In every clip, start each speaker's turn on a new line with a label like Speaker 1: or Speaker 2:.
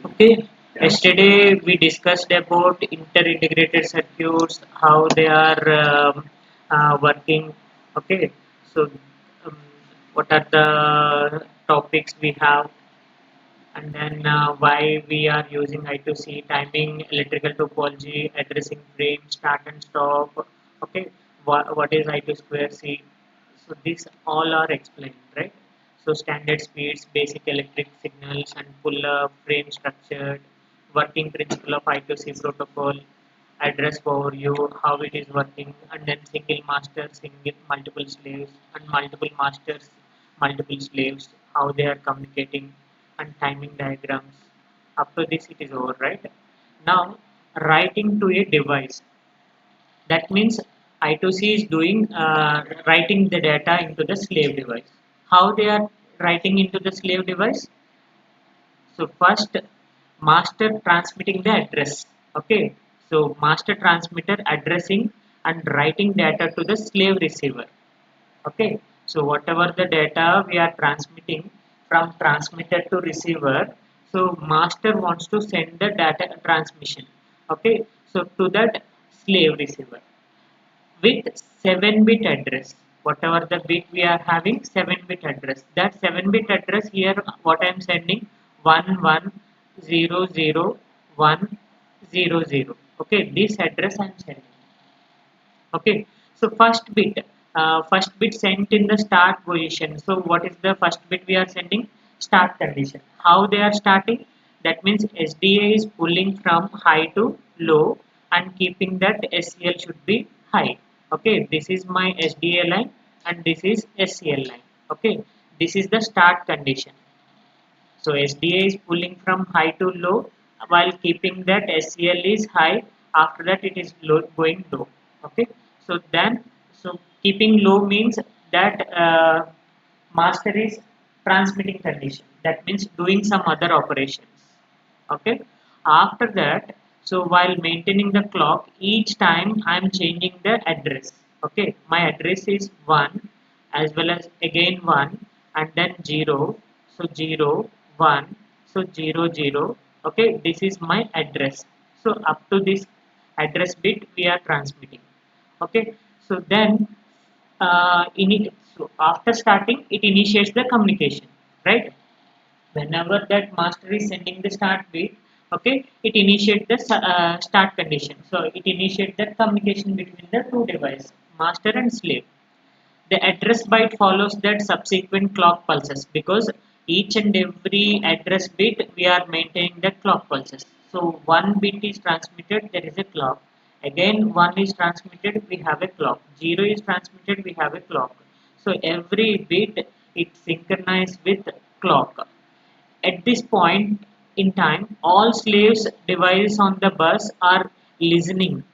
Speaker 1: Okay, yesterday we discussed about inter-integrated circuits, how they are working. Okay, so um, what are the topics we have, and then why we are using I2c, timing, electrical topology, addressing frame, start and stop. Okay, what is I2 square C? So these all are explained, right? So standard speeds, basic electric signals and pull-up, frame structure, working principle of I2c protocol, address overview, how it is working, and then single master, single multiple slaves, and multiple masters, multiple slaves, how they are communicating, and timing diagrams. Up to this, it is over, right? Now, writing to a device. That means I2C is doing writing the data into the slave device. How they are writing into the slave device? So first, master transmitting the address. Okay. So master transmitter addressing and writing data to the slave receiver. Okay. So whatever the data we are transmitting from transmitter to receiver, so master wants to send the data transmission. Okay. So to that slave receiver with 7-bit address. Whatever the bit we are having, 7-bit address. That 7-bit address here, what I am sending, 1100 100. Okay, this address I am sending. Okay, so first bit sent in the start position. So what is the first bit we are sending? Start condition. How they are starting? That means SDA is pulling from high to low and keeping that SCL should be high. Okay, this is my SDA line and this is SCL line. Okay, this is the start condition. So SDA is pulling from high to low while keeping that SCL is high. After that, it is low, going low. Okay. So then, so keeping low means that master is transmitting condition. That means doing some other operations. Okay. After that, so while maintaining the clock, each time I am changing the address. Okay. My address is 1 as well as again 1 and then 0. So 0 1, so 0 0. Okay, this is my address. So up to this address bit we are transmitting. Okay, so then so after starting it initiates the communication, right? Whenever that master is sending the start bit, okay, it initiates the start condition. So it initiates that communication between the two devices, master and slave. The address byte follows that subsequent clock pulses, because each and every address bit we are maintaining the clock pulses. So one bit is transmitted, there is a clock. Again, one is transmitted, we have a clock. Zero is transmitted, we have a clock. So every bit it synchronized with clock. At this point in time, all slaves devices on the bus are listening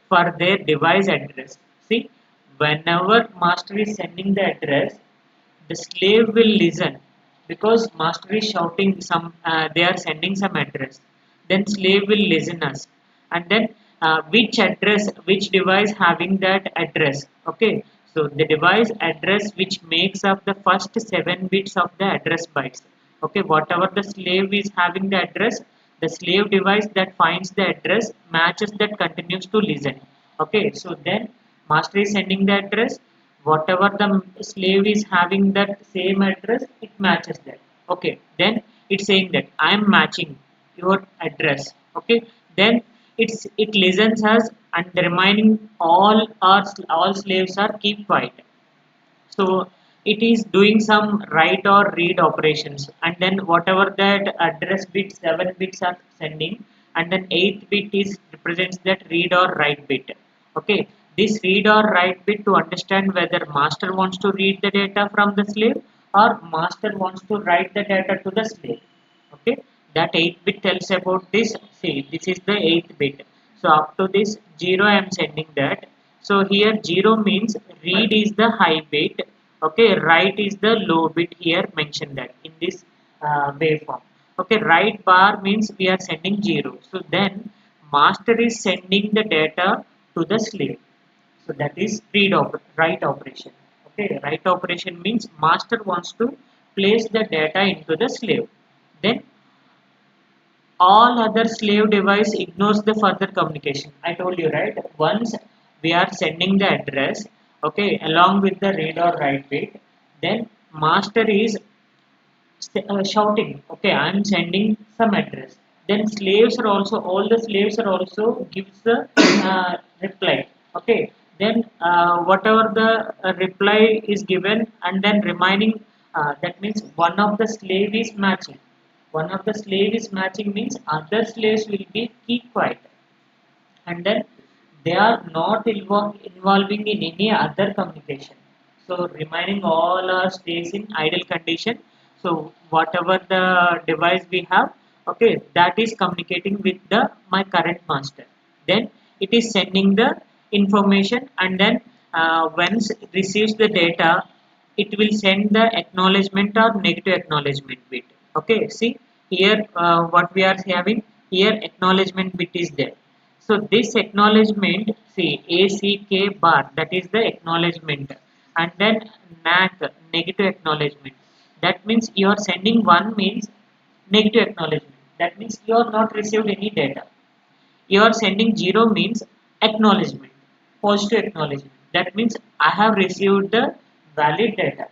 Speaker 1: for their device address. See, whenever master is sending the address, the slave will listen because master is shouting some. They are sending some address. Then slave will listen us, and then which address, which device having that address. Okay, so the device address which makes up the first 7 bits of the address bytes. Okay, whatever the slave is having the address, the slave device that finds the address matches that continues to listen. Okay, so then master is sending the address, whatever the slave is having that same address, it matches that. Okay, then it's saying that I am matching your address. Okay, then it listens us and the remaining all slaves are keep quiet. So it is doing some write or read operations, and then whatever that address bit 7 bits are sending, and then 8 bit is represents that read or write bit. Okay, this read or write bit to understand whether master wants to read the data from the slave or master wants to write the data to the slave. Okay, that 8 bit tells about this. See, this is the 8 bit. So up to this 0 I am sending that. So here 0 means read is the high bit. Okay, write is the low bit, here mention that in this waveform. Okay, write bar means we are sending 0. So then master is sending the data to the slave. So that is write operation. Okay, write operation means master wants to place the data into the slave. Then all other slave device ignores the further communication. I told you, right? Once we are sending the address, okay, along with the read or write bit, then master is shouting, okay, I'm sending some address. Then slaves are also, all the slaves are also gives the reply, okay. Then whatever the reply is given, and then remaining, that means one of the slave is matching, one of the slave is matching means other slaves will be keep quiet, and then they are not involving in any other communication. So remaining all are stays in idle condition. So whatever the device we have, okay, that is communicating with the my current master. Then it is sending the information, and then once it receives the data, it will send the acknowledgement or negative acknowledgement bit. Okay, see here, what we are having here, acknowledgement bit is there. So this acknowledgement, see ACK bar, that is the acknowledgement, and then NACK, negative acknowledgement. That means you are sending one means negative acknowledgement. That means you are not received any data. You are sending zero means acknowledgement, positive acknowledgement. That means I have received the valid data.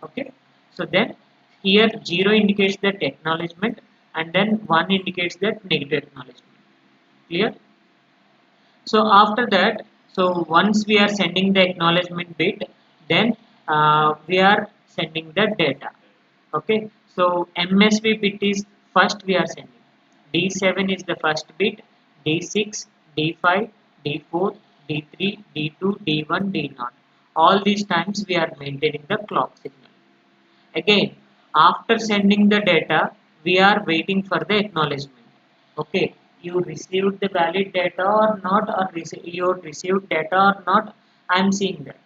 Speaker 1: Okay. So then here zero indicates that acknowledgement, and then one indicates that negative acknowledgement. Clear? So after that, so once we are sending the acknowledgement bit, then we are sending the data. Okay. So MSB bit is first we are sending. D7 is the first bit. D6, D5, D4, D3, D2, D1, D0. All these times we are maintaining the clock signal. Again, after sending the data, we are waiting for the acknowledgement. Okay, you received the valid data or not, or you received data or not. I am seeing that.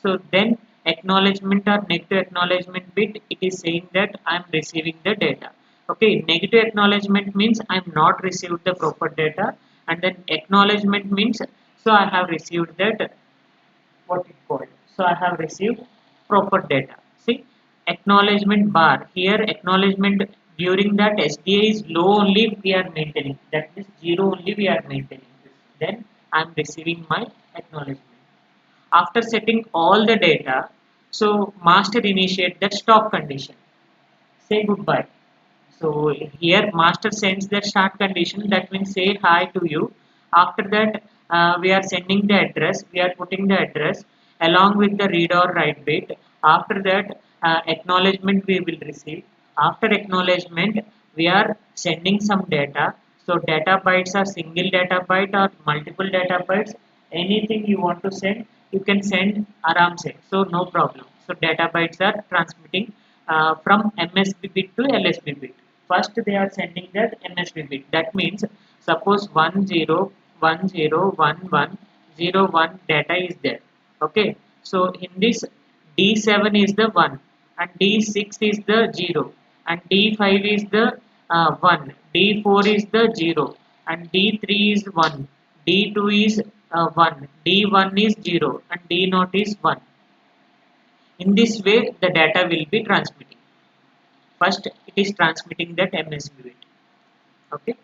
Speaker 1: So then acknowledgement or negative acknowledgement bit, it is saying that I am receiving the data. Okay, negative acknowledgement means I am not received the proper data, and then acknowledgement means so I have received that, what it called. So I have received proper data. See, acknowledgement bar here, acknowledgement during that SDA is low only we are maintaining. That means zero only we are maintaining. Then I am receiving my acknowledgement. After setting all the data, so master initiate the stop condition. Say goodbye. So here master sends the start condition, that means say hi to you. After that, we are sending the address. We are putting the address along with the read or write bit. After that, acknowledgement we will receive. After acknowledgement, we are sending some data. So data bytes are single data byte or multiple data bytes. Anything you want to send, you can send aram se. So no problem. So data bytes are transmitting from MSB bit to LSB bit. First they are sending that MSB bit. That means suppose 10101101 data is there. Okay. So in this D7 is the 1, and D6 is the 0, and D5 is the 1, D4 is the 0, and D3 is 1, D2 is 1, D1 is 0, and D0 is 1. In this way, the data will be transmitting. First, it is transmitting that MSB bit. Okay.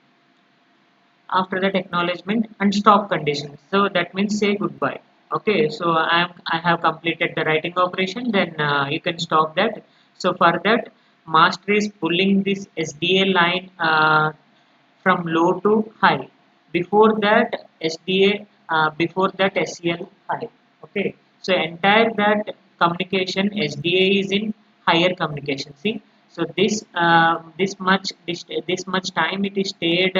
Speaker 1: After that, acknowledgement and stop condition. So that means say goodbye. Okay. So I have completed the writing operation. Then you can stop that. So for that, master is pulling this SDA line from low to high. Before that, SDA, before that SCL high. Okay. So entire that communication SDA is in higher communication. See, so this much time it is stayed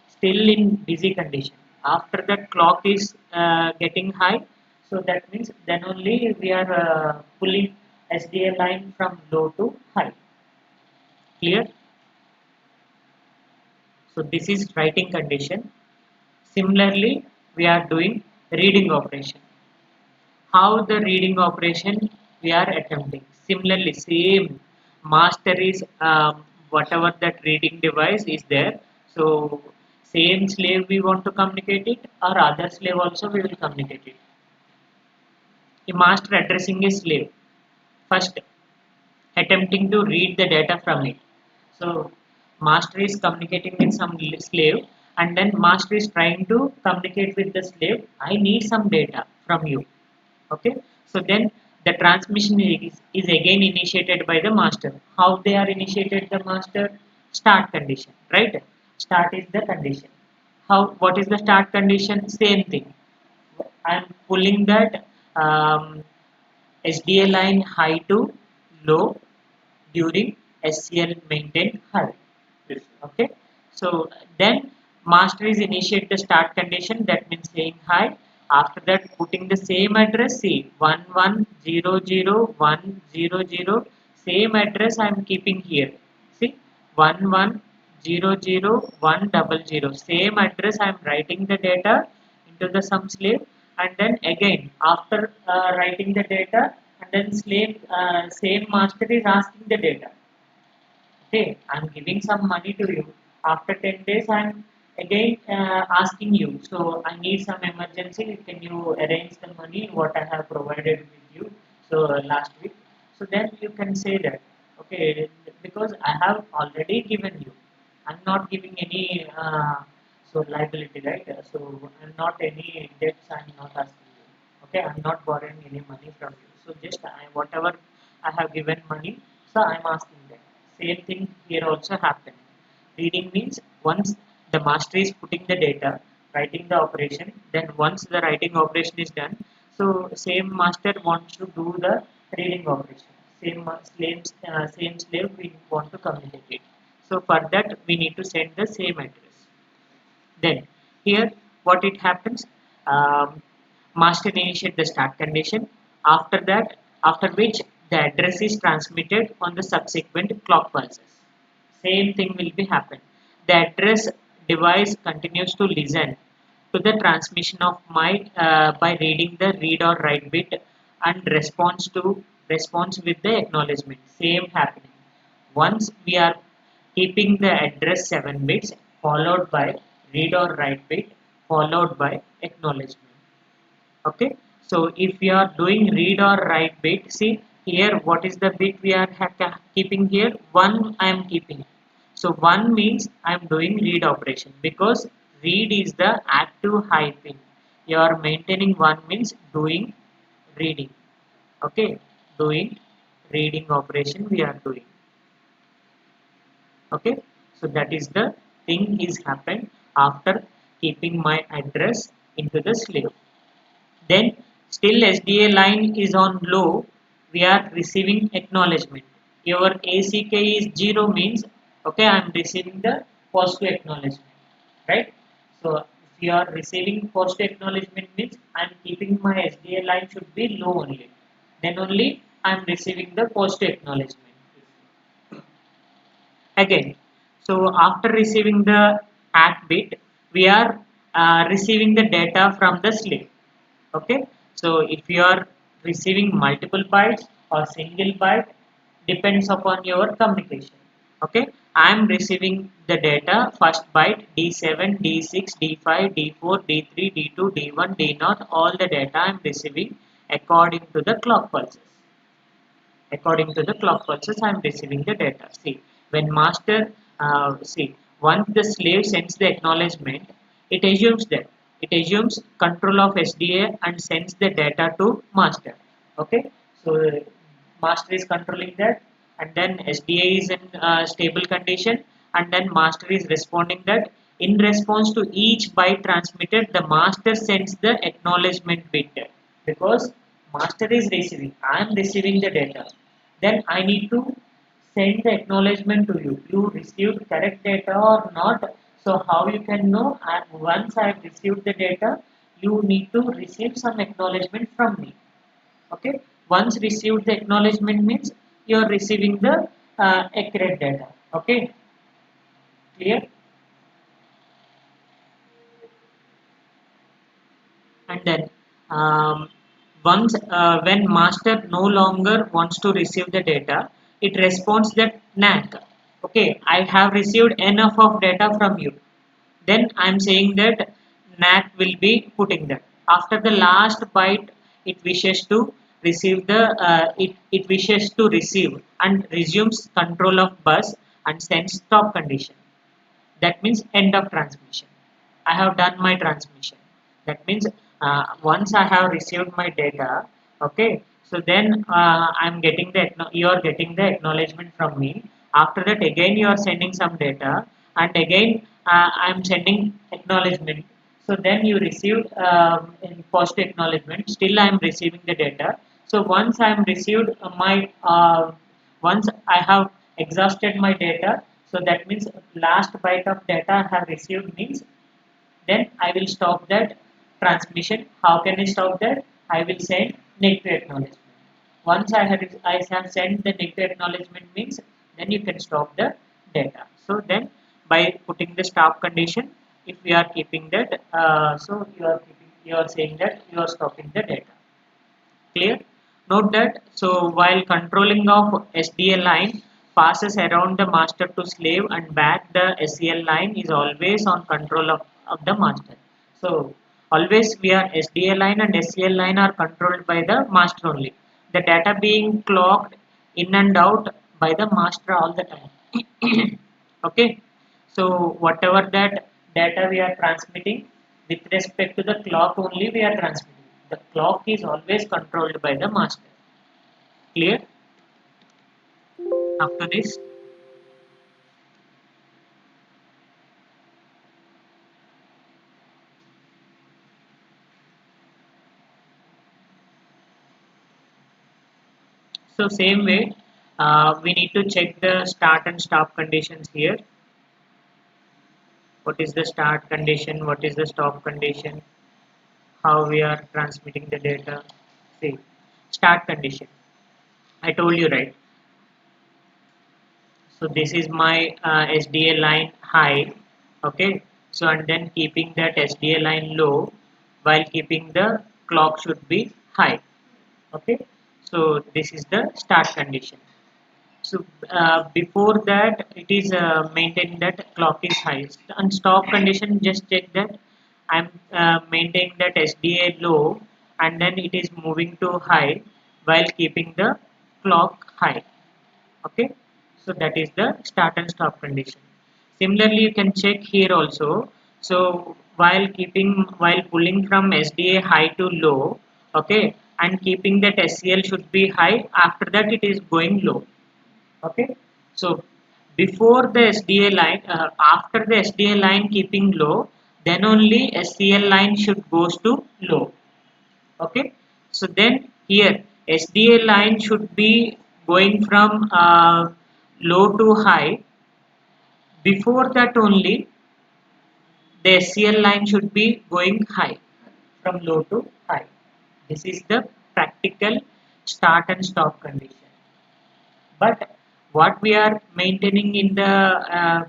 Speaker 1: still in busy condition. After that clock is getting high, so that means then only we are pulling SDA line from low to high. Clear? So this is writing condition. Similarly, we are doing reading operation. How the reading operation we are attempting? Similarly, same master is whatever that reading device is there. So same slave we want to communicate it, or other slave also we will communicate it. A master addressing a slave first, attempting to read the data from it. So master is communicating with some slave, and then master is trying to communicate with the slave. I need some data from you. Okay, so then the transmission is again initiated by the master. How they are initiated? The master start condition, right? Start is the condition. How, what is the start condition? Same thing. I'm pulling that SDA line high to low during SCL maintain high. Okay, so then master is initiate the start condition, that means saying high. After that, putting the same address, see 1100 100, same address I am keeping here. See 1100 100, same address I am writing the data into the some slave, and then again after writing the data, and then slave same master is asking the data. Okay, I'm giving some money to you. After 10 days, I'm again asking you. So I need some emergency. Can you arrange the money what I have provided with you? So last week. So then you can say that. Okay, because I have already given you. I'm not giving any liability, right? So I'm not any debts. I'm not asking you. Okay, I'm not borrowing any money from you. So just whatever I have given money, so I'm asking that. Same thing here also happening. Reading means once the master is putting the data, writing the operation, then once the writing operation is done, so same master wants to do the reading operation. Same slave we want to communicate it. So for that we need to send the same address. Then here what it happens, um, master initiate the start condition. After that, after which the address is transmitted on the subsequent clock pulses. Same thing will be happen. The address device continues to listen to the transmission of my by reading the read or write bit and response with the acknowledgement. Same happening. Once we are keeping the address 7 bits followed by read or write bit followed by acknowledgement. Okay, so if we are doing read or write bit, see here what is the bit we are keeping here? 1 I am keeping. So 1 means I am doing read operation because read is the active high pin. You are maintaining 1 means doing reading. Okay, doing reading operation we are doing. Okay, so that is the thing is happened after keeping my address into the slave. Then still SDA line is on low, we are receiving acknowledgement. Your ACK is 0 means okay, I am receiving the positive acknowledgement, right? So if you are receiving positive acknowledgement means I am keeping my SDA line should be low only, then only I am receiving the positive acknowledgement again. So after receiving the ACK bit, we are receiving the data from the slave. Okay, so if you are receiving multiple bytes or single byte, depends upon your communication. Okay, I am receiving the data first byte d7 d6 d5 d4 d3 d2 d1 d0, all the data I am receiving according to the clock pulses. According to the clock pulses I am receiving the data. See, when master see, once the slave sends the acknowledgement, it assumes control of SDA and sends the data to master. Okay, so master is controlling that, and then SDA is in stable condition, and then master is responding that. In response to each byte transmitted, the master sends the acknowledgement bit because master is receiving, I am receiving the data. Then I need to send the acknowledgement to you. You received correct data or not? So how you can know? Once I have received the data, you need to receive some acknowledgement from me. Okay. Once received the acknowledgement means you are receiving the accurate data. Okay. Clear? And then um, once when master no longer wants to receive the data, it responds that NACK. Okay, I have received enough of data from you. Then I'm saying that NACK will be putting that after the last byte it wishes to receive the it wishes to receive and resumes control of bus and send stop condition. That means end of transmission. I have done my transmission. That means once I have received my data, okay, so then I'm getting the you are getting the acknowledgement from me. After that, again you are sending some data, and again I'm sending acknowledgement. So then you received in post acknowledgement. Still I am receiving the data. So once I am received my once I have exhausted my data, so that means last byte of data I have received means then I will stop that transmission. How can I stop that? I will send negative acknowledgement. Once I have sent the negative acknowledgement means then you can stop the data. So then by putting the stop condition, if we are keeping that, so you are saying that you are stopping the data. Clear? Note that so while controlling of SDA line passes around the master to slave and back, the SCL line is always on control of the master. So always we are SDA line and SCL line are controlled by the master only. The data being clocked in and out by the master all the time. Okay. So whatever that data we are transmitting with respect to the clock only we are transmitting. The clock is always controlled by the master. Clear? After this, so same way, we need to check the start and stop conditions here. What is the start condition? What is the stop condition? How we are transmitting the data? See, start condition. I told you right. So this is my SDA line high, okay. So and then keeping that SDA line low while keeping the clock should be high, okay. So this is the start condition. So before that it is maintaining that clock is high, and stop condition just check that I'm maintaining that SDA low and then it is moving to high while keeping the clock high. Okay, so that is the start and stop condition. Similarly you can check here also. So while pulling from SDA high to low, okay, and keeping that SCL should be high, after that it is going low. Okay, so before the SDA line, after the SDA line keeping low, then only SCL line should goes to low. Okay, so then here SDA line should be going from low to high. Before that only the SCL line should be going high, from low to high. This is the practical start and stop condition. But what we are maintaining in the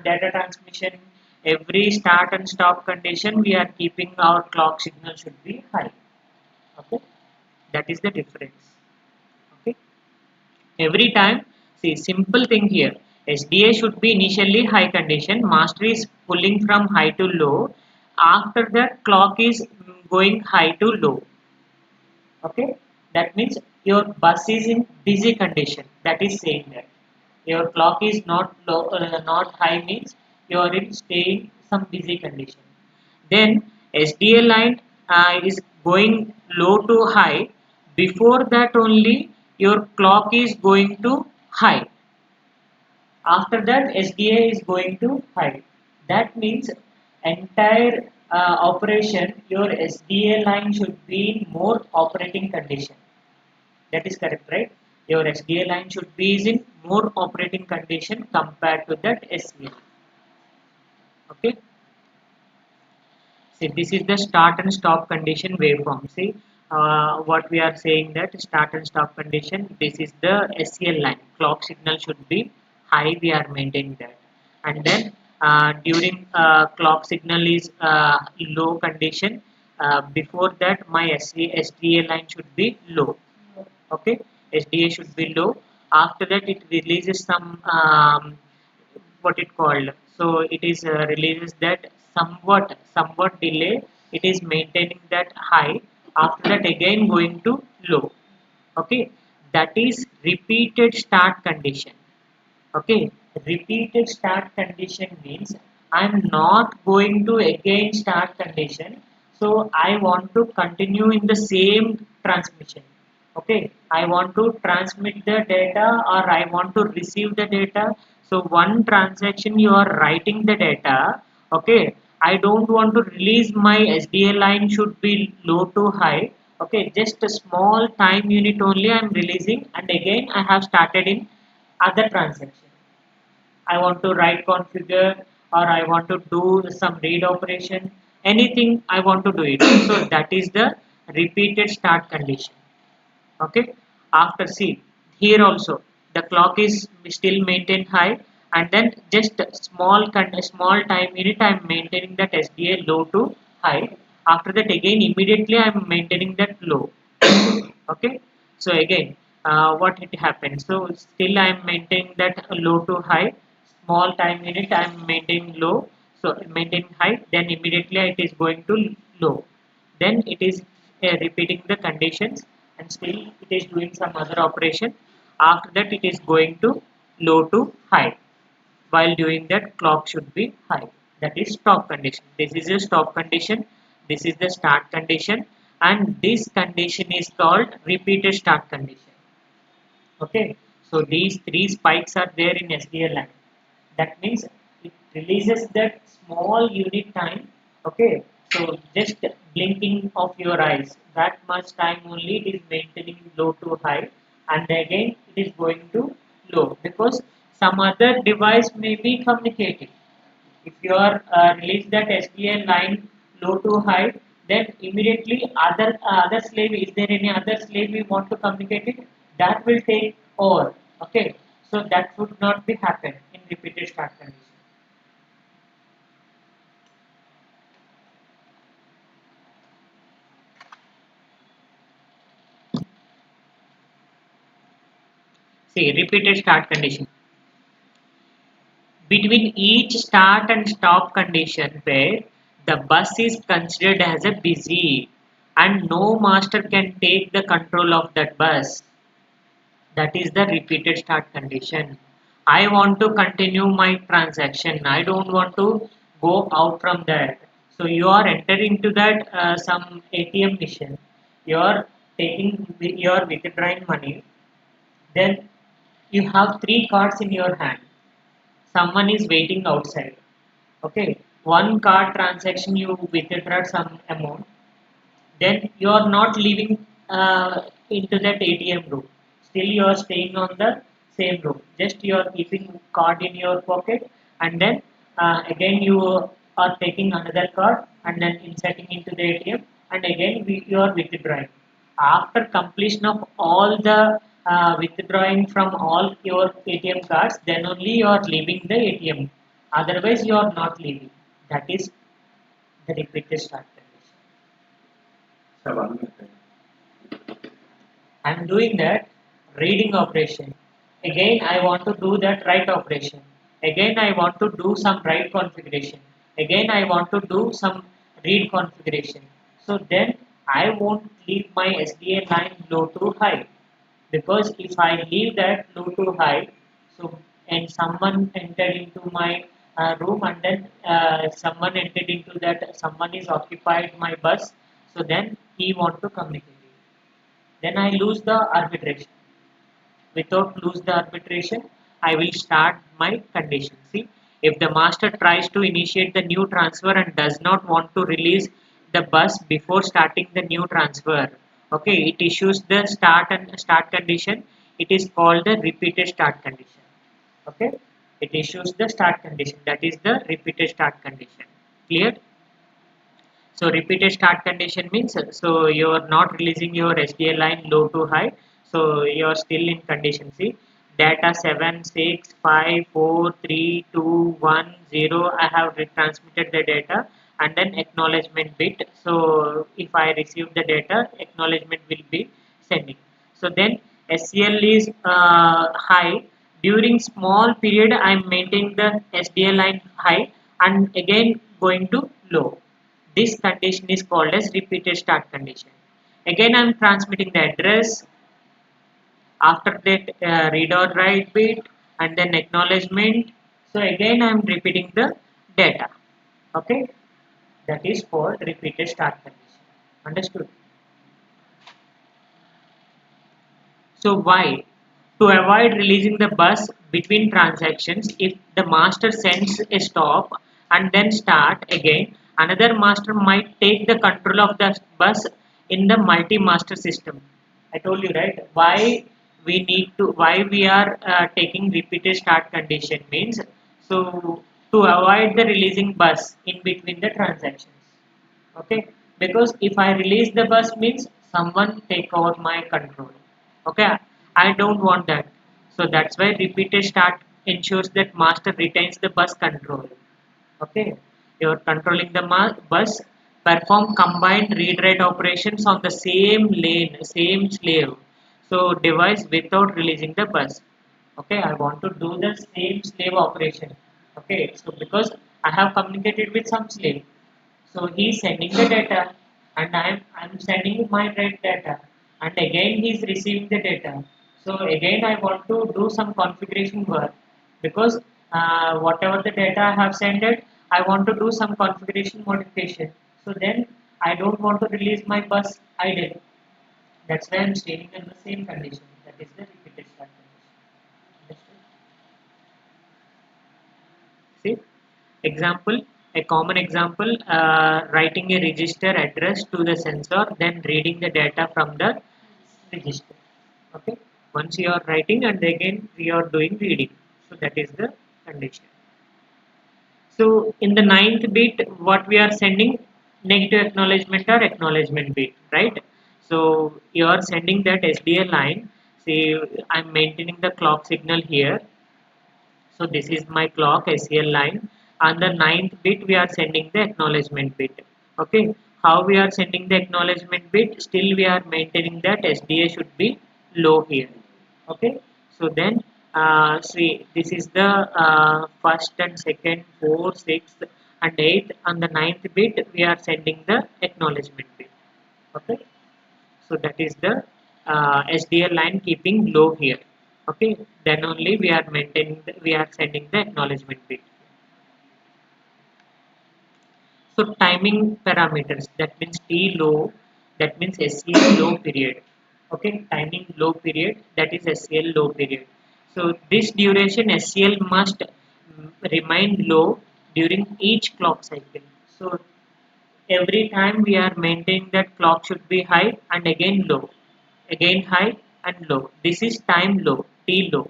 Speaker 1: data transmission, every start and stop condition we are keeping our clock signal should be high. Okay, that is the difference. Okay, every time, see, simple thing here, SDA should be initially high condition, master is pulling from high to low, after that clock is going high to low. Okay, that means your bus is in busy condition, that is saying that your clock is not low, not high means you are in staying some busy condition. Then SDA line is going low to high. Before that only your clock is going to high. After that SDA is going to high. That means entire operation your SDA line should be in more operating condition. That is correct, right? Your SDA line should be in more operating condition compared to that SCL. Okay. See, this is the start and stop condition waveform. See, what we are saying that start and stop condition. This is the SCL line. Clock signal should be high. We are maintaining that, and then during clock signal is low condition. Before that, my SDA line should be low. Okay, SDA should be low. After that, it releases some what it called. So it is releases that somewhat delay. It is maintaining that high. After that, again going to low. Okay, that is repeated start condition. Okay, Repeated start condition means I'm not going to again start condition. So I want to continue in the same transmission. Okay, I want to transmit the data or I want to receive the data. So one transaction you are writing the data. Okay, I don't want to release my SDA line should be low to high. Okay, just a small time unit only I'm releasing, and again I have started in other transaction. I want to write configure or I want to do some read operation, anything I want to do it. So that is the repeated start condition. Okay. After see here also the clock is still maintained high, and then just small time unit I am maintaining that SDA low to high. After that again immediately I am maintaining that low. Okay, so again what it happens, so still I am maintaining that low to high, small time unit I am maintaining low, so maintaining high, then immediately it is going to low, then it is repeating the conditions, and still it is doing some other operation. After that it is going to low to high. While doing that clock should be high. That is stop condition. This is a stop condition. This is the start condition, and this condition is called repeated start condition. Okay, so these three spikes are there in SDL line. That means it releases that small unit time. Okay, so just blinking of your eyes, that much time only it is maintaining low to high, and again it is going to low because some other device may be communicating. If you are release that SDN line low to high, then immediately other slave, is there any other slave we want to communicate it? That will take over. Okay, so that would not be happen in repeated start condition. See, repeated start condition. Between each start and stop condition where the bus is considered as a busy and no master can take the control of that bus. That is the repeated start condition. I want to continue my transaction. I don't want to go out from that. So you are entering into that some ATM machine. You are taking, you are withdrawing money. Then you have three cards in your hand. Someone is waiting outside. Okay, one card transaction you withdraw some amount, then you are not leaving into that ATM room. Still, you are staying on the same room. Just you are keeping card in your pocket, and then again you are taking another card and then inserting into the ATM, and again you are withdrawing. After completion of all the withdrawing from all your ATM cards, then only you are leaving the ATM. Otherwise, you are not leaving. That is the repeated start condition. I'm doing that reading operation. Again, I want to do that write operation. Again, I want to do some write configuration. Again, I want to do some read configuration. So then I won't leave my SDA line low to high, because if I leave that low to high, so and someone entered into my room, and then someone entered into that, someone is occupied my bus, so then he want to communicate. Then I lose the arbitration. Without lose the arbitration, I will start my condition. See, if the master tries to initiate the new transfer and does not want to release the bus before starting the new transfer, okay, it issues the start condition. It is called the repeated start condition. Okay, it issues the start condition. That is the repeated start condition. Clear? So repeated start condition means, so you are not releasing your SDA line low to high. So you are still in condition C. Data 7, 6, 5, 4, 3, 2, 1, 0. I have retransmitted the data, and then acknowledgement bit. So if I receive the data, acknowledgement will be sending. So then SCL is high. During small period, I am maintaining the SDA line high, and again going to low. This condition is called as repeated start condition. Again, I am transmitting the address. After that, read or write bit. and then acknowledgement. So again I am repeating the data. Okay, that is for repeated start condition. Understood? So why? To avoid releasing the bus between transactions, if the master sends a stop and then start again, another master might take the control of the bus in the multi-master system. I told you, right? Why we are taking repeated start condition means, so to avoid the releasing bus in between the transactions. Okay, because if I release the bus means someone take over my control. Okay, I don't want that. So that's why repeated start ensures that master retains the bus control. Okay, you're controlling the bus, perform combined read write operations on the same lane, same slave, so device without releasing the bus. Okay, I want to do the same slave operation. Okay, so because I have communicated with some slave, so he's sending the data and I'm sending my right data, and again he's receiving the data. So again I want to do some configuration work, because whatever the data I have sent it, I want to do some configuration modification. So then I don't want to release my bus idle. That's why I'm staying in the same condition. That is the repeated start condition. Understood? See, example, a common example, writing a register address to the sensor, then reading the data from the register. Okay, once you are writing and again we are doing reading. So that is the condition. So in the ninth bit, what we are sending, negative acknowledgement or acknowledgement bit, right? So you are sending that SDA line. See, I'm maintaining the clock signal here. So this is my clock SCL line. On the ninth bit, we are sending the acknowledgement bit. Okay. How we are sending the acknowledgement bit? Still we are maintaining that SDA should be low here. Okay. So then, see, this is the first and second, fourth, sixth, and eighth. On the ninth bit, we are sending the acknowledgement bit. Okay. So that is the SDL line keeping low here. Okay, then only we are maintaining we are sending the acknowledgement bit. So timing parameters, that means T low, that means SCL low period. Okay, timing low period, that is SCL low period. So this duration SCL must remain low during each clock cycle. So every time we are maintaining that clock should be high and again low, again high and low. This is time low, T low.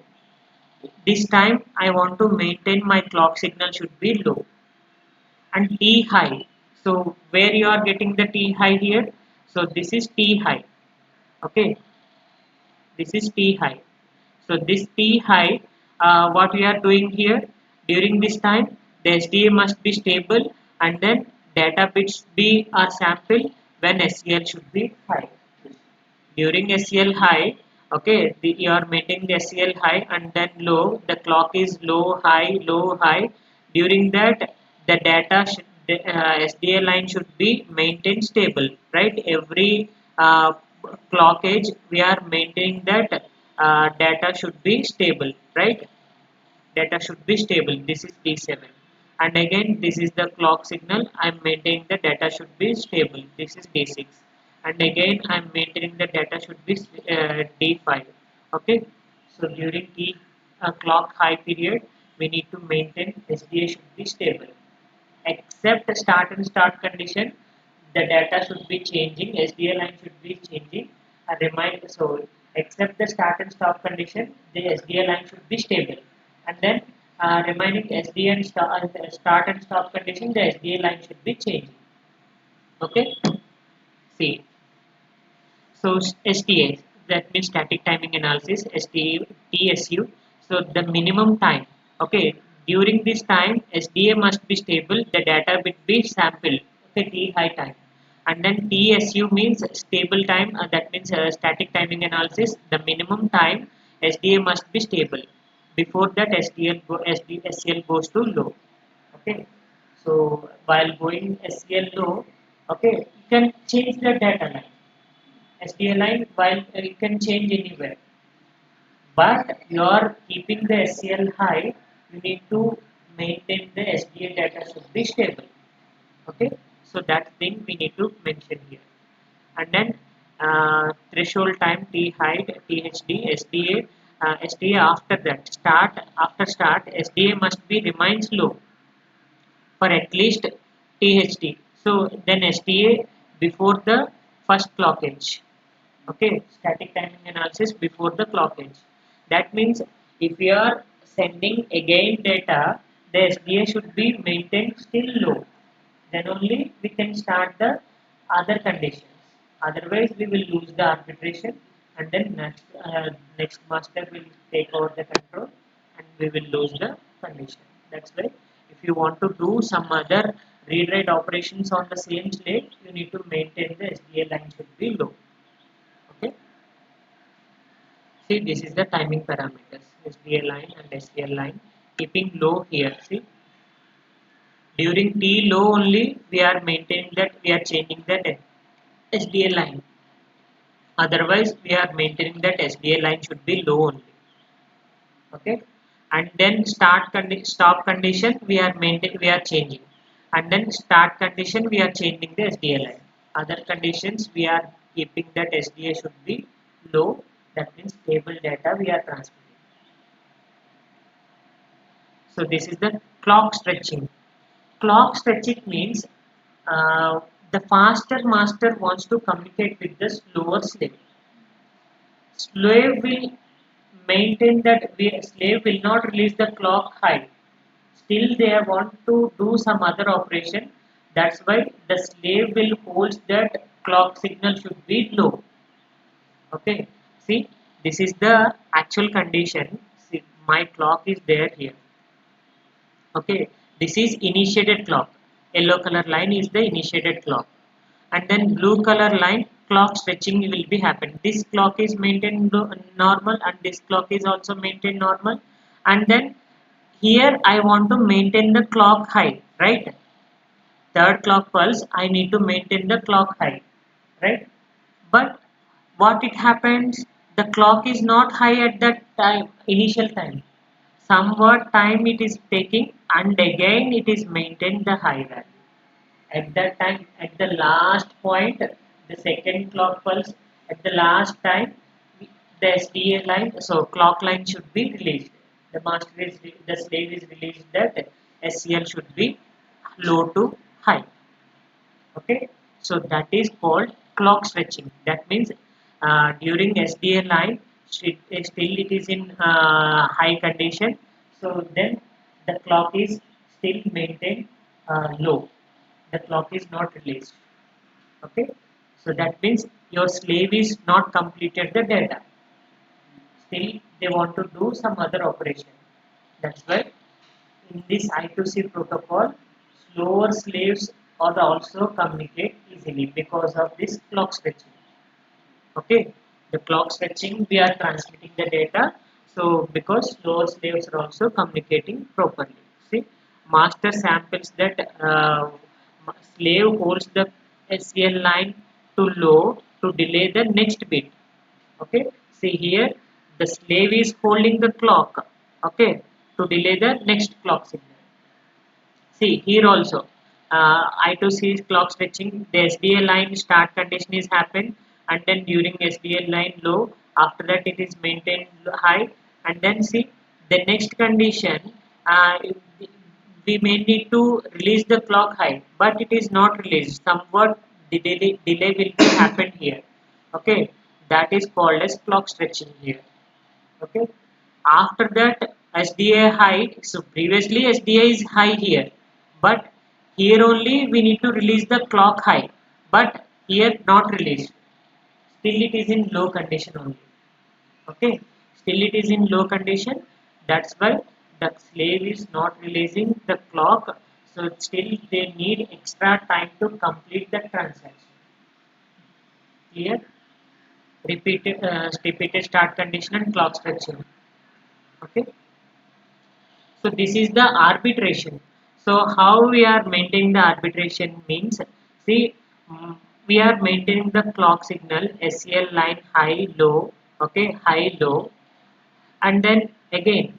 Speaker 1: This time I want to maintain my clock signal should be low and T high. So where you are getting the T high here? So this is T high. Okay, this is T high. So this T high, what we are doing here during this time, the SDA must be stable and then data bits be are sampled when SCL should be high. During SCL high, okay, you are maintaining the SCL high and then low, the clock is low, high. During that, the data should, the SDA line should be maintained stable, right? Every clock edge, we are maintaining that data should be stable, right? Data should be stable. This is D7, and again this is the clock signal. I'm maintaining the data should be stable. This is D6, and again I'm maintaining the data should be D5. Okay, so during the clock high period we need to maintain SDA should be stable. Except start and start condition, the data should be changing, SDA line should be changing. So except the start and stop condition, the SDA line should be stable. And then remaining SDA and start and stop condition, the SDA line should be changing. Okay, see. So STA, that means static timing analysis, STA, TSU. So the minimum time. Okay, during this time, SDA must be stable. The data bit be sampled. Okay, T high time, and then TSU means stable time. That means static timing analysis. The minimum time SDA must be stable. Before that, SCL goes to low. Okay, so while going SCL low, okay, you can change the data line. SDA line, while you can change anywhere. but you are keeping the SCL high, you need to maintain the SDA data should be stable. Okay, so that thing we need to mention here. And then threshold time, T height, THD, SDA, SDA after that, start, SDA must be remains low for at least THD. So then SDA before the first clock edge. Okay, static timing analysis before the clock edge. That means if we are sending again data, the SDA should be maintained still low. Then only we can start the other conditions. Otherwise, we will lose the arbitration, and then next master will take over the control, and we will lose the condition. That's why if you want to do some other read-write operations on the same slave, you need to maintain the SDA line should be low. Okay. See, this is the timing parameters, SDA line and SDL line. Keeping low here. See, during T low only we are maintaining that we are changing that SDA line. Otherwise, we are maintaining that SDA line should be low only. Okay, and then stop condition we are changing, and then start condition we are changing the SDA line. Other conditions we are keeping that SDA should be low. That means stable data we are transmitting. So this is the clock stretching. Clock stretching means the faster master wants to communicate with the slower slave. Slave will maintain that slave will not release the clock high. Still they want to do some other operation. That's why the slave will hold that clock signal should be low. Okay. See, this is the actual condition. See, my clock is there here. Okay, this is initiated clock. Yellow color line is the initiated clock, and then blue color line clock stretching will be happen. This clock is maintained normal, and this clock is also maintained normal. And then here I want to maintain the clock high, right? Third clock pulse, I need to maintain the clock high, right? But what it happens, the clock is not high at that time, initial time. Somewhat time it is taking, and again it is maintained the high value. At that time, at the last point, the second clock pulse, at the last time, the SDA line, so clock line should be released. The master is, the slave is released that SCL should be low to high. Okay, so that is called clock stretching. That means during SDA line, still it is in high condition. So then the clock is still maintained low. The clock is not released. Okay, so that means your slave is not completed the data. Still they want to do some other operation. That's why in this I2c protocol, slower slaves are also communicate easily because of this clock stretching. Okay, the clock stretching we are transmitting the data. So because slower slaves are also communicating properly. See, master samples that slave holds the SCL line to low to delay the next bit. Okay, see here the slave is holding the clock. Okay, to delay the next clock signal. See here also I2c clock stretching, the SDA line start condition is happened, and then during SDA line low, after that it is maintained high, and then see the next condition we may need to release the clock high, but it is not released. Somewhat delay will be happen here. Okay, that is called as clock stretching here. Okay, after that SDA high, so previously SDA is high here, but here only we need to release the clock high, but here not released, still it is in low condition only. Okay, still it is in low condition, that's why the slave is not releasing the clock, so still they need extra time to complete the transaction. Clear? Repeated start condition and clock stretching. Okay, so this is the arbitration. So how we are maintaining the arbitration means, see, we are maintaining the clock signal SCL line high low, okay, high low. And then again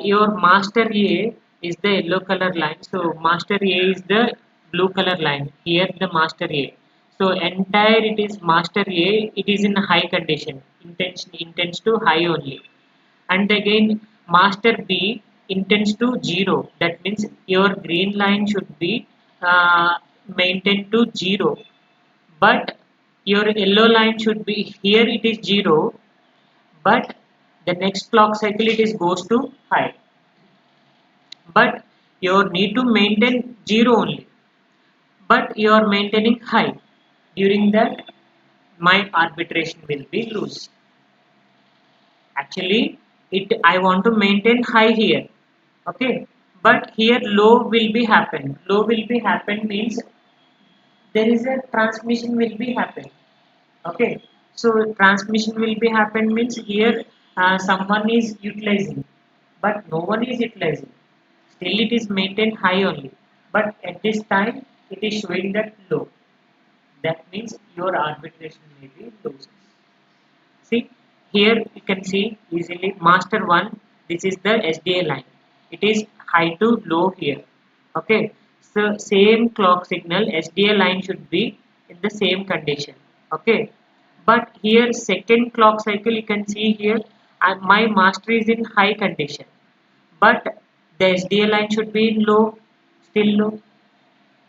Speaker 1: your master A is the yellow color line, so master A is the blue color line. Here the master A, so entire it is master A, it is in high condition, intends to high only. And again master B intends to 0, that means your green line should be uh, maintained to 0, but your yellow line should be, here it is 0, but the next clock cycle it is goes to high, but you need to maintain 0 only, but you are maintaining high. During that my arbitration will be loose. Actually it I want to maintain high here, okay, but here low will be happen. Low will be happen means there is a transmission will be happen. Okay, so transmission will be happen means here someone is utilizing, but no one is utilizing, still it is maintained high only, but at this time it is showing that low, that means your arbitration may be loses. See, here you can see easily master 1, this is the SDA line, it is high to low here. Okay, so same clock signal SDA line should be in the same condition. Okay, but here second clock cycle you can see here my master is in high condition, but the SDA line should be in low, still low.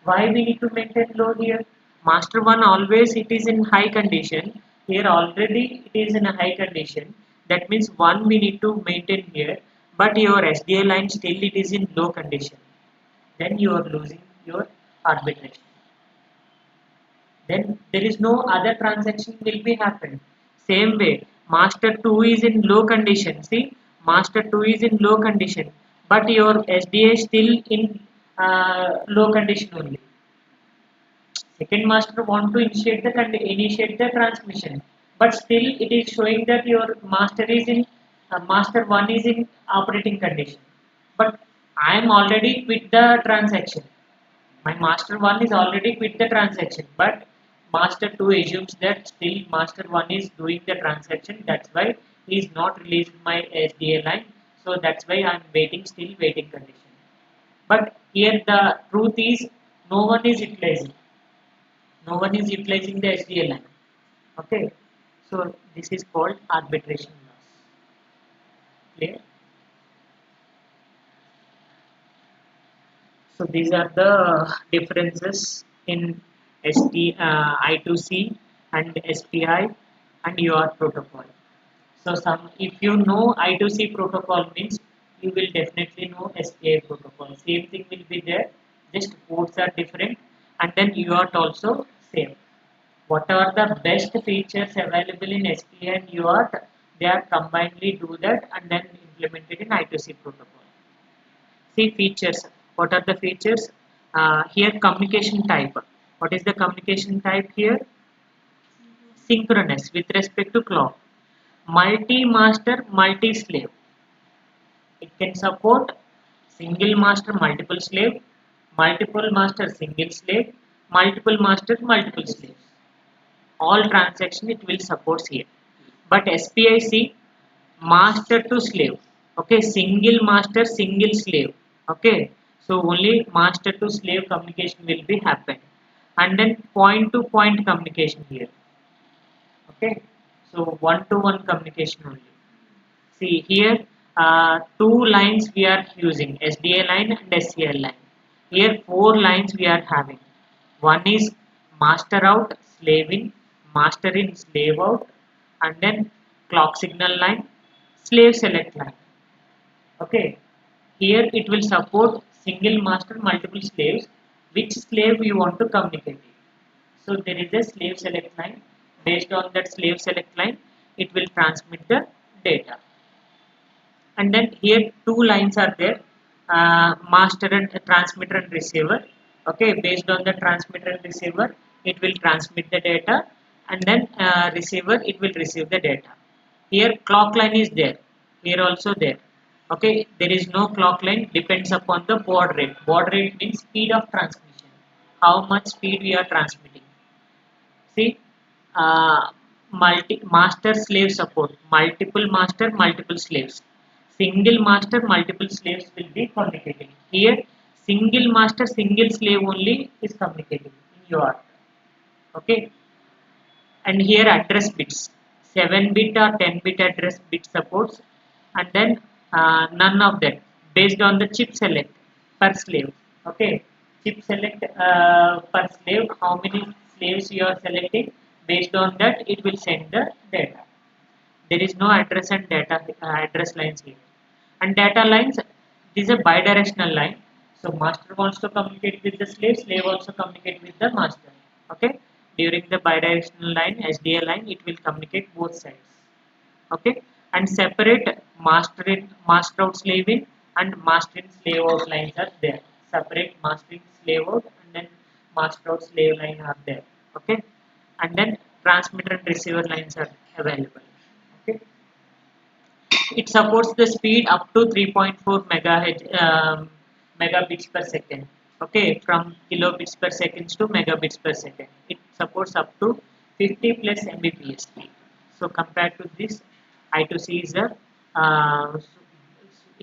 Speaker 1: Why we need to maintain low here? Master 1 always it is in high condition. Here already it is in a high condition. That means 1 we need to maintain here. But your SDA line still it is in low condition. Then you are losing your arbitration. Then there is no other transaction will be happen. Same way, master 2 is in low condition. See, master 2 is in low condition. But your SDA is still in low condition only. Second master want to initiate the transmission, but still it is showing that your master is in master one is in operating condition. But I am already quit the transaction. My master one is already quit the transaction, but master two assumes that still master one is doing the transaction. That's why he is not released my SDA line. So that's why I am waiting, still waiting condition. But here the truth is no one is utilizing, no one is utilizing the SDA line. Okay, so this is called arbitration loss. Clear? So these are the differences in I2c and SPI and UR protocol. So if you know I2c protocol means you will definitely know SPI protocol. Same thing will be there, just ports are different, and then UART also same. What are the best features available in SPI and UART? They are combinedly do that and then implemented in I2C protocol. See features. What are the features? Here communication type. What is the communication type here? Synchronous with respect to clock. Multi-master, multi-slave. It can support single master, multiple slave, multiple master, single slave, multiple master, multiple slaves. All transaction it will support here. But SPIC master to slave. Okay, single master, single slave. Okay, so only master to slave communication will be happen, and then point to point communication here. Okay, so one to one communication only. See here, two lines we are using, SDA line and SCL line. Here four lines we are having. One is master out, slave in, master in, slave out, and then clock signal line, slave select line. Okay, here it will support single master, multiple slaves. Which slave you want to communicate with. So there is a slave select line. Based on that slave select line, it will transmit the data. And then here two lines are there, master and transmitter and receiver. Okay, based on the transmitter and receiver it will transmit the data, and then receiver it will receive the data. Here clock line is there, here also there. Okay, there is no clock line, depends upon the baud rate. Baud rate means speed of transmission, how much speed we are transmitting. See, uh, multi master slave support, multiple master, multiple slaves. Single master, multiple slaves will be communicating. Here single master, single slave only is communicating in your. Okay, and here address bits, 7 bit or 10 bit address bit supports, and then none of that based on the chip select per slave. Okay, chip select per slave, how many slaves you are selecting, based on that it will send the data. There is no address and data address lines here. And data lines, it is a bidirectional line. So master wants to communicate with the slave, slave also communicate with the master. Okay, during the bidirectional line, SDA line, it will communicate both sides. Okay, and separate master out slave in and master in slave out lines are there. Separate master in slave out and then master out slave line are there. Okay, and then transmitter and receiver lines are available. Okay, it supports the speed up to 3.4 megahertz megabits per second. Okay, from kilobits per second to megabits per second. It supports up to 50 plus Mbps speed. So compared to this, I2C is a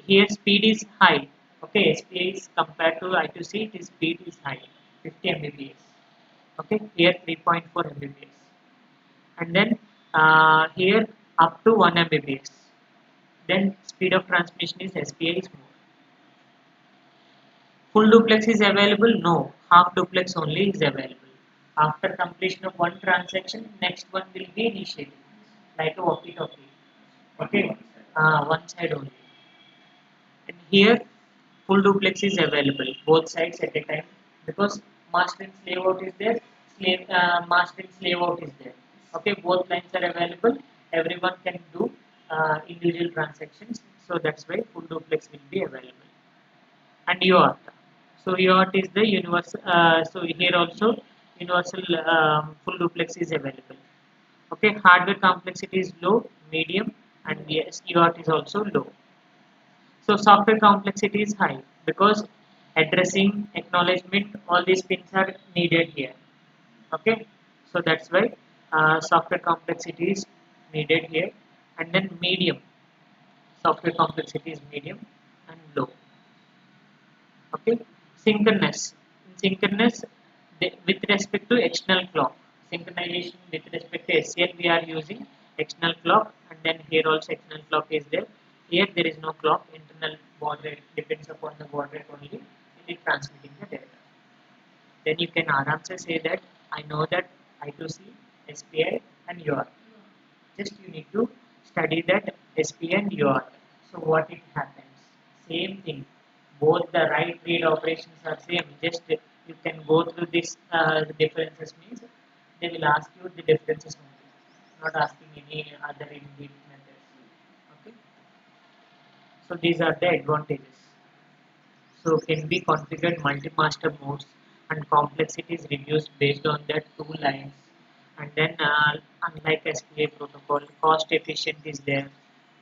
Speaker 1: here speed is high. Okay, speed is compared to I2C, its speed is high, 50 Mbps. Okay, here 3.4 Mbps, and then here up to 1 Mbps. Then speed of transmission is SPI is more. Full duplex is available? No. Half duplex only is available. After completion of one transaction, next one will be initiated, like a walkie-talkie. Okay, one side only. And here, full duplex is available, both sides at a time, because master and slave out is there, master and slave out is there. Okay, both lines are available. Everyone can do individual transactions, so that's why full duplex will be available. And UART. So UART is the universal. So here also universal full duplex is available. Okay, hardware complexity is low, medium, and yes, UART is also low. So software complexity is high because addressing, acknowledgement, all these pins are needed here. Okay, so that's why software complexity is needed here, and then medium, software complexity is medium and low. Okay, synchronous. In synchronous, with respect to external clock, synchronization with respect to SCL, we are using external clock, and then here also external clock is there. Here there is no clock, internal baud rate depends upon the baud rate only, it is transmitting the data. Then you can aramse say that I know that I2C, SPI and UART. Just you need to study that SPI and UART. So what it happens? Same thing. Both the write read operations are same. Just you can go through this differences means they will ask you the differences only, not asking any other in-depth methods. Okay. So these are the advantages. So can be configured multi-master modes and complexity is reduced based on the two lines. And then unlike SPA protocol, cost efficient is there.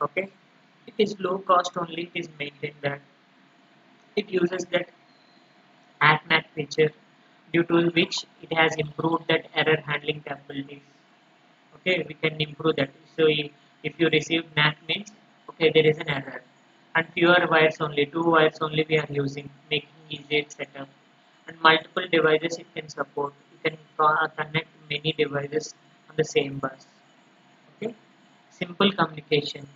Speaker 1: Okay, it is low cost only. It is maintained that it uses that NACK feature, due to which it has improved that error handling capabilities. Okay, we can improve that. So if you receive NACK means okay there is an error, and fewer wires only, two wires only we are using, making easier setup, and multiple devices it can support. You can connect many devices on the same bus. Okay, simple communication,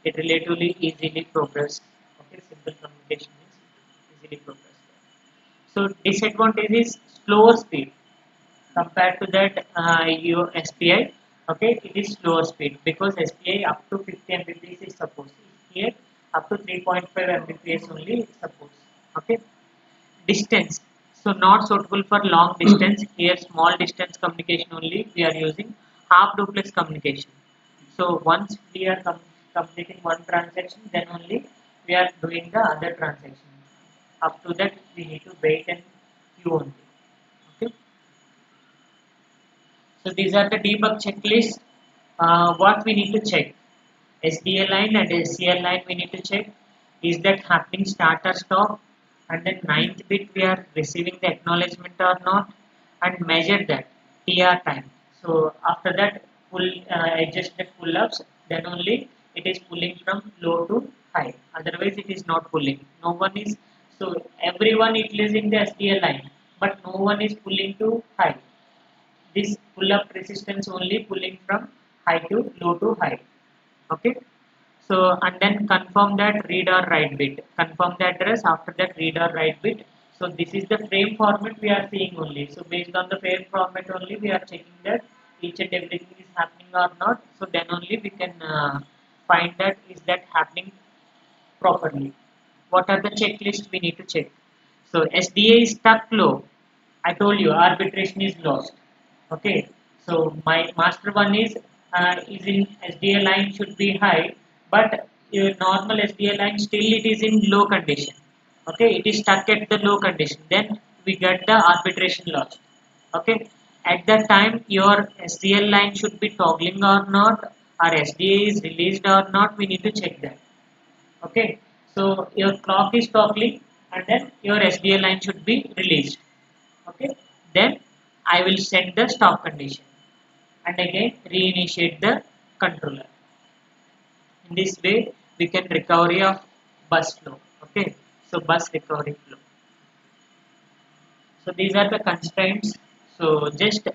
Speaker 1: it relatively easily progress. Okay, simple communication is easily progress. So disadvantage is slower speed compared to that your SPI. Okay, it is slower speed because SPI up to 50 Mbps is supposed. Here up to 3.5 Mbps only it supports. Okay, distance, so not suitable for long distance. Here small distance communication only we are using, half duplex communication. So once we are completing one transaction, then only we are doing the other transaction. Up to that we need to wait and queue only. Okay, so these are the debug checklist. What we need to check, SDA line and SCL line we need to check. Is that happening start or stop? And then ninth bit we are receiving the acknowledgement or not, and measure that TR time. So after that adjust the pull-ups, then only it is pulling from low to high. Otherwise, it is not pulling. No one is so everyone it is in the SDA line, but no one is pulling to high. This pull-up resistance only pulling from high to low to high. Okay. So and then confirm that read or write bit. Confirm the address. After that read or write bit. So this is the frame format we are seeing only. So based on the frame format only we are checking that each and everything is happening or not. So then only we can find that is that happening properly. What are the checklists we need to check? So SDA is stuck low. I told you arbitration is lost. Okay. So my master one is in SDA line should be high, but your normal SDA line still it is in low condition. Okay, it is stuck at the low condition. Then we get the arbitration lost. Okay, at that time your SDL line should be toggling or not, or SDA is released or not. We need to check that. Okay, so your clock is toggling and then your SDA line should be released. Okay, then I will set the stop condition and again reinitiate the controller. In this way, we can recovery of bus flow. Okay, so bus recovery flow. So these are the constraints. So just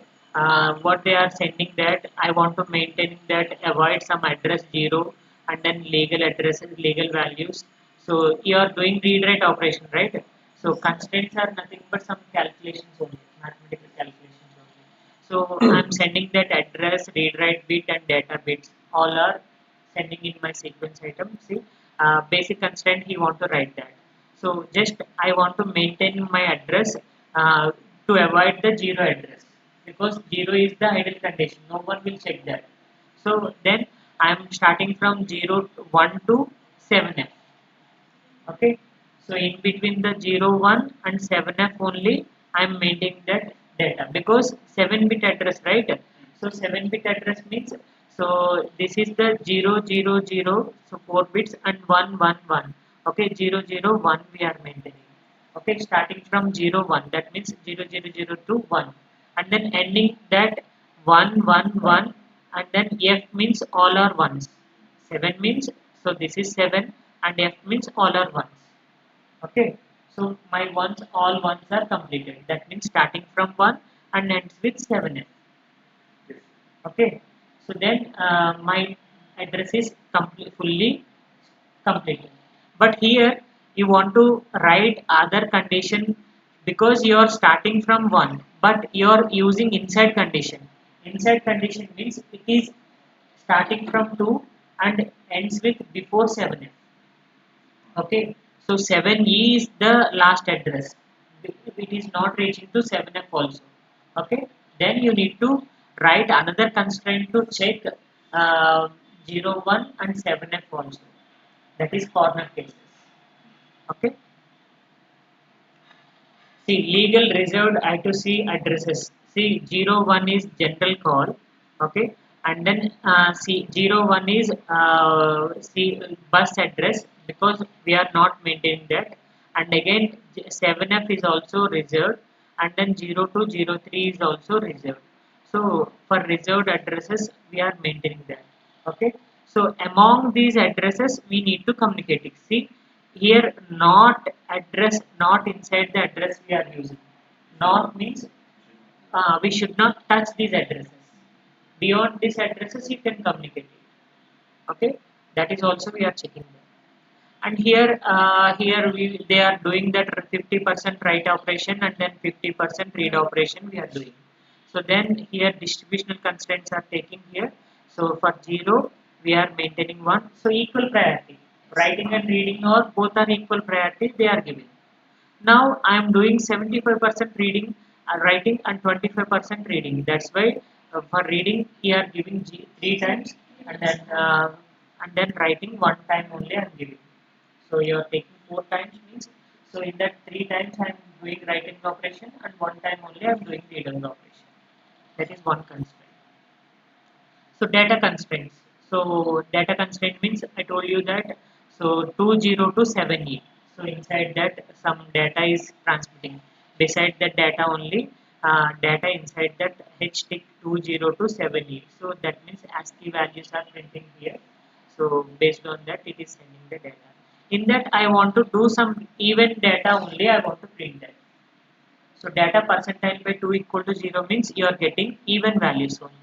Speaker 1: what they are sending that I want to maintain that avoid some address 0 and then legal addresses, legal values. So you are doing read write operation, right? So constraints are nothing but some calculations only, mathematical calculations only. So I'm sending that address, read write bit and data bits. All are sending in my sequence item. See, basic constraint he want to write that. So just I want to maintain my address to avoid the 0 address because 0 is the idle condition. No one will check that. So then I am starting from 0 to 1 to 7f. Okay. So in between the 0, 1 and 7f only I am maintaining that data because 7-bit address, right? So 7-bit address means so this is the 0, 0, 0, so 4 bits and 1, 1, 1. Okay, 0, 0, 1 we are maintaining. Okay, starting from 0, 1 that means 0, 0, 0 to 1 and then ending that 1, 1, 1 and then f means all are ones. 7 means so this is 7 and f means all are ones. Okay, so my ones all ones are completed. That means starting from 1 and ends with 7f. Okay, so then my address is fully completed. But here you want to write other condition because you are starting from 1 but you are using inside condition. Inside condition means it is starting from 2 and ends with before 7f. Okay, so 7e is the last address. It is not reaching to 7f also. Okay, then you need to write another constraint to check uh, 0, 1 and 7f also. That is corner cases. Okay. See, legal reserved I2c addresses. See, 01 is general call. Okay. And then see, 01 is see, bus address because we are not maintaining that. And again, 7F is also reserved. And then 0203 is also reserved. So, for reserved addresses, we are maintaining that. Okay. So, among these addresses, we need to communicate it. See, here not address, not inside the address we are using. Not means we should not touch these addresses. Beyond these addresses, you can communicate it. Okay, that is also we are checking that. And here, they are doing that 50% write operation and then 50% read operation we are doing. So then here distributional constraints are taking here. So for 0, we are maintaining 1. So equal priority. Writing and reading or both are equal priority they are giving. Now I am doing 75% reading, writing and 25% reading. That's why for reading we are giving 3 times and then writing 1 time only I am giving. So you are taking 4 times means so in that 3 times I am doing writing operation and 1 time only I am doing reading operation. That is one constraint. So data constraints. So data constraint means I told you that so 20 to 7e. So inside that some data is transmitting. Beside that data only data inside that h tick 20 to 7e. So that means ASCII values are printing here. So based on that, it is sending the data. In that, I want to do some even data only. I want to print that. So data percentile by 2 equal to 0 means you are getting even values only.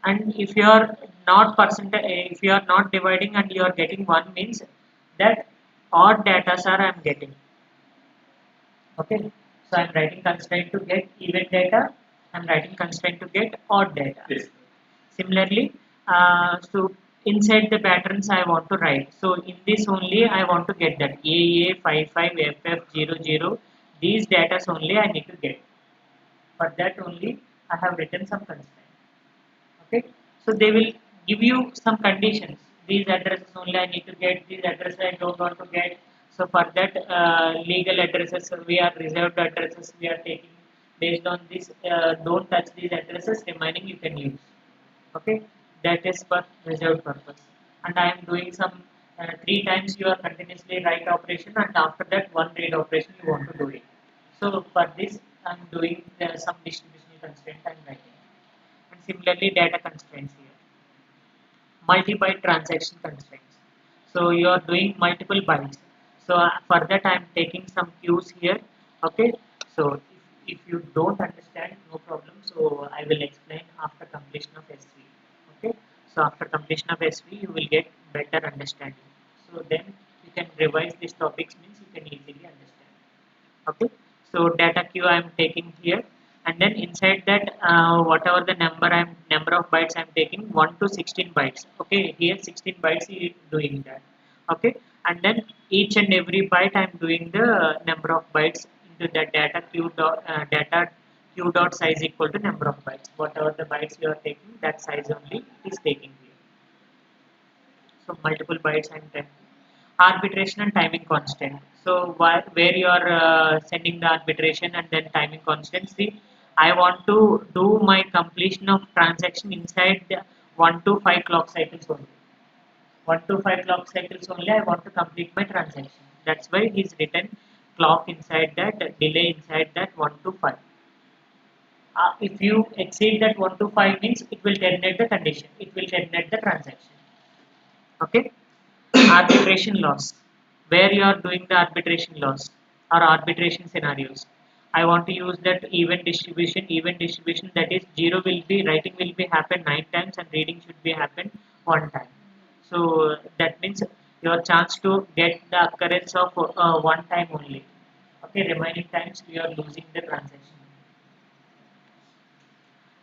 Speaker 1: And if you are not if you are not dividing and you are getting 1 means that odd data are I am getting. Okay, so I'm writing constraint to get even data. I'm writing constraint to get odd data. Yes. Similarly, so inside the patterns I want to write. So in this only I want to get that AA55 FF00. These data only I need to get. For that only I have written some constraint. Okay, so they will give you some conditions. These addresses only I need to get, these addresses I don't want to get. So for that legal addresses we are reserved addresses we are taking. Based on this, don't touch these addresses, remaining you can use. Okay, that is for reserved purpose. And I am doing some 3 times you are continuously write operation, and after that one read operation you want to do it. So for this I am doing some distribution constraint I am writing. And similarly data constraints here, multi-byte transaction constraints. So you are doing multiple bytes. So for that I am taking some queues here. Okay, so if you don't understand, no problem. So I will explain after completion of SV. Okay, so after completion of SV you will get better understanding. So then you can revise these topics means you can easily understand. Okay, so data queue I am taking here, and then inside that whatever the number of bytes I am taking, 1 to 16 bytes. Okay, here 16 bytes is doing that. Okay, and then each and every byte I am doing the number of bytes into the data queue dot size equal to number of bytes. Whatever the bytes you are taking, that size only is taking here. So multiple bytes and then arbitration and timing constant. So where you are sending the arbitration and then timing constant. See, I want to do my completion of transaction inside the 1 to 5 clock cycles only. 1 to 5 clock cycles only I want to complete my transaction. That's why it is written clock inside that, delay inside that 1 to 5. If you exceed that 1 to 5 means it will terminate the condition. It will terminate the transaction. Okay, arbitration loss, where you are doing the arbitration loss or arbitration scenarios. I want to use that event distribution, that is 0 will be, writing will be happen 9 times and reading should be happen 1 time. So that means your chance to get the occurrence of 1 time only. Okay, remaining times we are losing the transaction.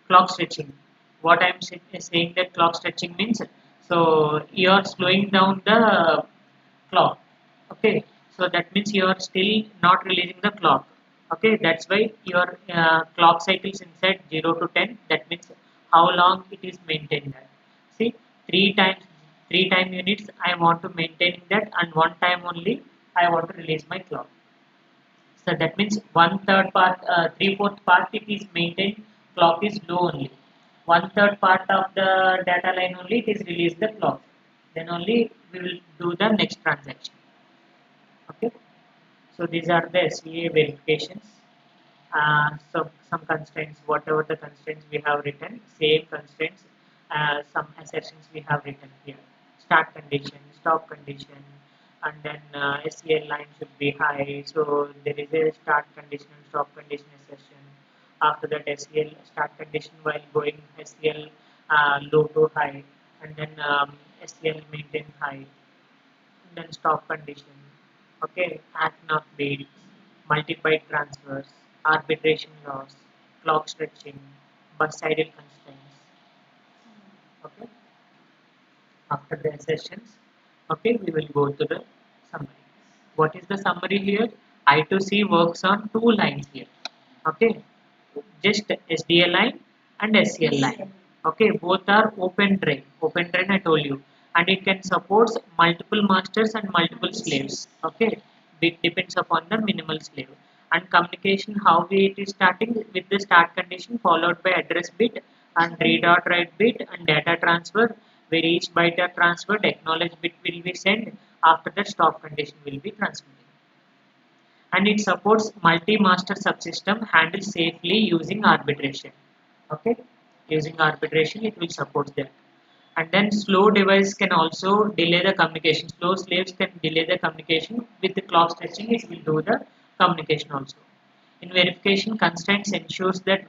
Speaker 1: Clock stretching, what I'm saying that clock stretching means, so you are slowing down the clock. Okay, so that means you are still not releasing the clock. Okay, that's why your clock cycles inside 0 to 10, that means how long it is maintained that. See, 3 times, 3 time units I want to maintain that, and 1 time only I want to release my clock. So that means 1/3 part, 3/4 part it is maintained, clock is low only. 1/3 part of the data line only it is released the clock. Then only we will do the next transaction. Okay. So these are the SVA verifications. So some constraints, whatever the constraints we have written, same constraints, some assertions we have written here. Start condition, stop condition, and then SCL line should be high. So there is a start condition and stop condition assertion. After that, SCL start condition while going SCL low to high, and then SCL maintain high, then stop condition. Okay, act not bid, multi-byte transfers, arbitration loss, clock stretching, bus idle constraints. Okay, after the sessions, okay, we will go to the summary. What is the summary here? I2c works on 2 lines here. Okay, just SDL line and SCL line. Okay, both are open drain. Open drain I told you, and it can support multiple masters and multiple slaves. Okay, it depends upon the minimal slave. And communication, how it is starting with the start condition followed by address bit and read or write bit and data transfer, where each byte are transferred, acknowledge bit will be sent. After that, stop condition will be transmitted. and it supports multi-master subsystem handled safely using arbitration. Okay, using arbitration it will support that. And then slow device can also delay the communication. Slow slaves can delay the communication. With the clock stretching, it will do the communication also. In verification, constraints ensures that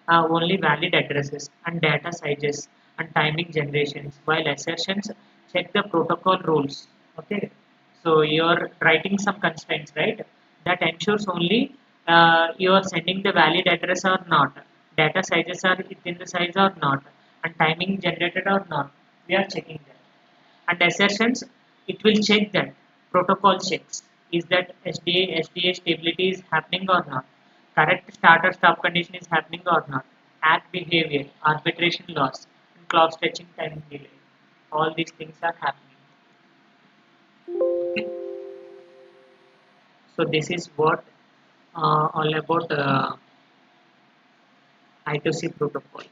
Speaker 1: only valid addresses and data sizes and timing generations, while assertions check the protocol rules. Okay, so you're writing some constraints, right? That ensures only you are sending the valid address or not, data sizes are within the size or not, and timing generated or not. We are checking that. And assertions, it will check that protocol checks is that SDA stability is happening or not, correct start or stop condition is happening or not, act behavior, arbitration loss, and clock stretching time delay. All these things are happening. Okay. So this is what all about I2C protocol.